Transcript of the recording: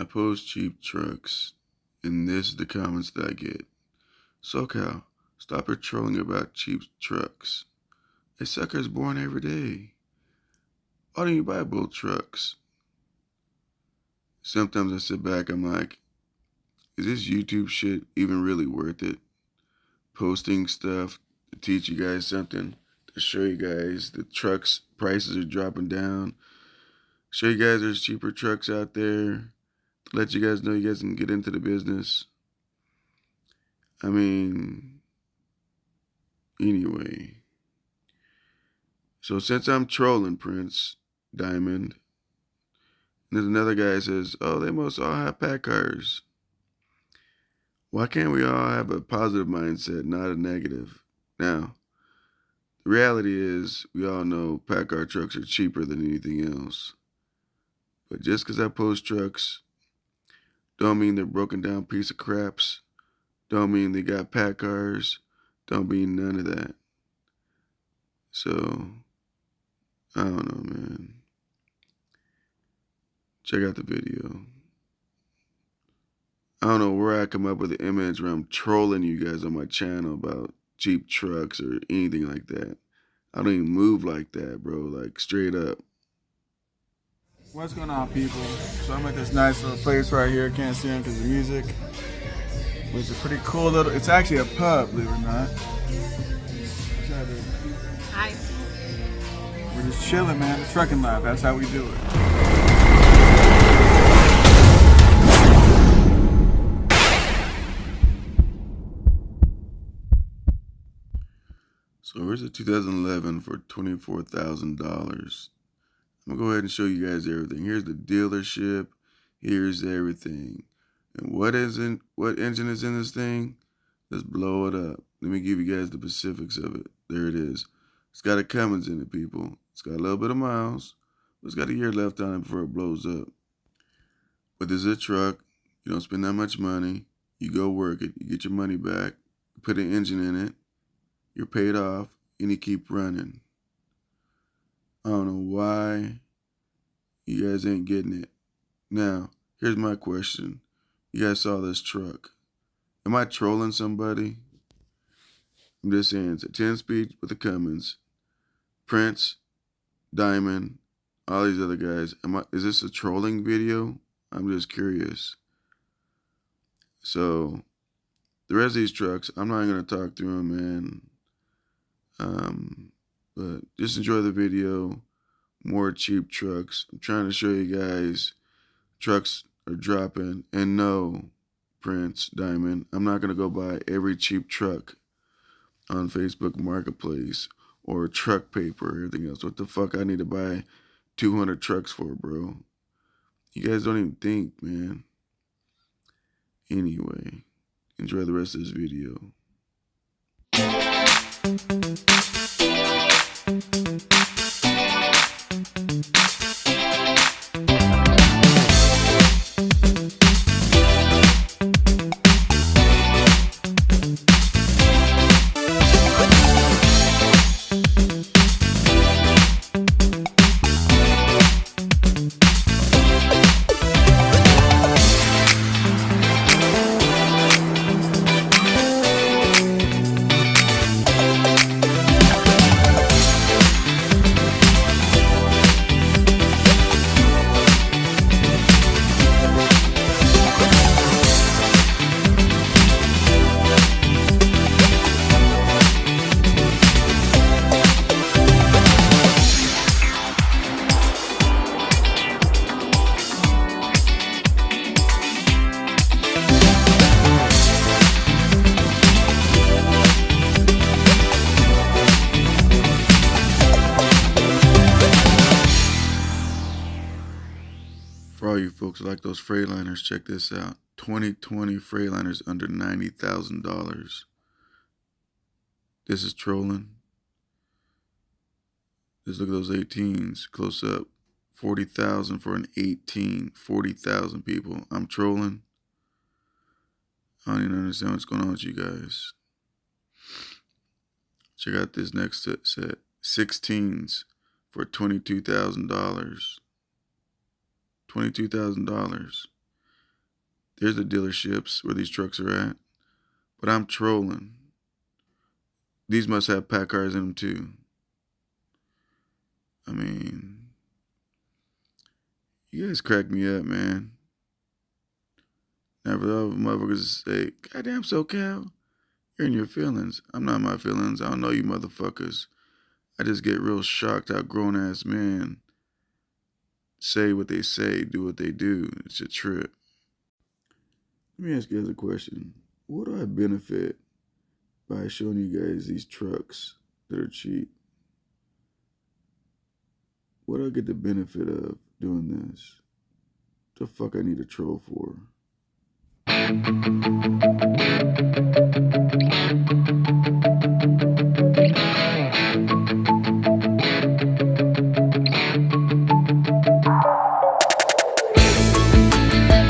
I post cheap trucks, and this is the comments that I get. SoCal, stop your trolling about cheap trucks. A sucker is born every day. Why don't you buy both trucks? Sometimes I sit back, I'm like, is this YouTube shit even really worth it? Posting stuff to teach you guys something, to show you guys the trucks prices are dropping down, show you guys there's cheaper trucks out there, to let you guys know you guys can get into the business. I mean, anyway. So since I'm trolling Prince Diamond, there's another guy that says, oh, they must all have pack cars. Why can't we all have a positive mindset, not a negative? Now, the reality is, we all know pack car trucks are cheaper than anything else. But just because I post trucks, don't mean they're broken down piece of craps. Don't mean they got pack cars. Don't mean none of that. So, I don't know, man. Check out the video. I don't know where I come up with the image where I'm trolling you guys on my channel about cheap trucks or anything like that. I don't even move like that, bro. Like, straight up. What's going on, people? So I'm at this nice little place right here. Can't see them because of the music. But it's a pretty cool little, it's actually a pub, believe it or not. Hi. We're just chilling, man. The trucking life. That's how we do it. So here's a 2011 for $24,000. I'm gonna go ahead and show you guys everything. Here's the dealership. Here's everything. And what engine is in this thing? Let's blow it up. Let me give you guys the specifics of it. There it is. It's got a Cummins in it, people. It's got a little bit of miles, but it's got a year left on it before it blows up. But this is a truck. You don't spend that much money. You go work it. You get your money back. You put an engine in it. You're paid off, and you keep running. I don't know why you guys ain't getting it. Now, here's my question. You guys saw this truck. Am I trolling somebody? I'm just saying, it's a 10-speed with a Cummins. Prince, Diamond, all these other guys. Is this a trolling video? I'm just curious. So, the rest of these trucks, I'm not going to talk through them, man. But just enjoy the video. More cheap trucks. I'm trying to show you guys trucks are dropping. And no, Prince, Diamond, I'm not going to go buy every cheap truck on Facebook Marketplace or truck paper or everything else. What the fuck I need to buy 200 trucks for, bro? You guys don't even think, man. Anyway, enjoy the rest of this video. For all you folks who like those Freightliners, check this out. 2020 Freightliners under $90,000. This is trolling. Just look at those 18s close up. 40,000 for an 18. 40,000 people. I'm trolling. I don't even understand what's going on with you guys. Check out this next set. 16s for $22,000. $22,000. Here's the dealerships where these trucks are at. But I'm trolling. These must have pack cars in them too. I mean, you guys crack me up, man. Now for those motherfuckers say, goddamn SoCal, you're in your feelings. I'm not in my feelings. I don't know you motherfuckers. I just get real shocked how grown-ass men say what they say, do what they do. It's a trip. Let me ask you guys a question. What do I benefit by showing you guys these trucks that are cheap? What do I get the benefit of doing this? What the fuck I need a troll for?